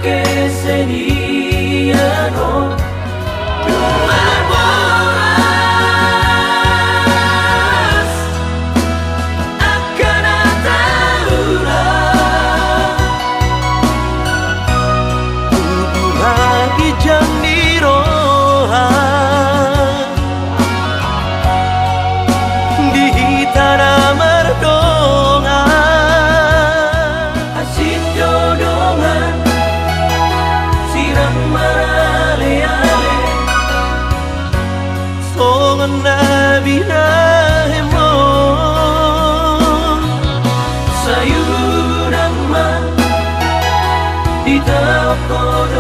que sería no akan tahulah lagi jangan rohan di tanah merdongan asin jodongan sirang marale-ale songan nabi rahimo sayurang ma di toko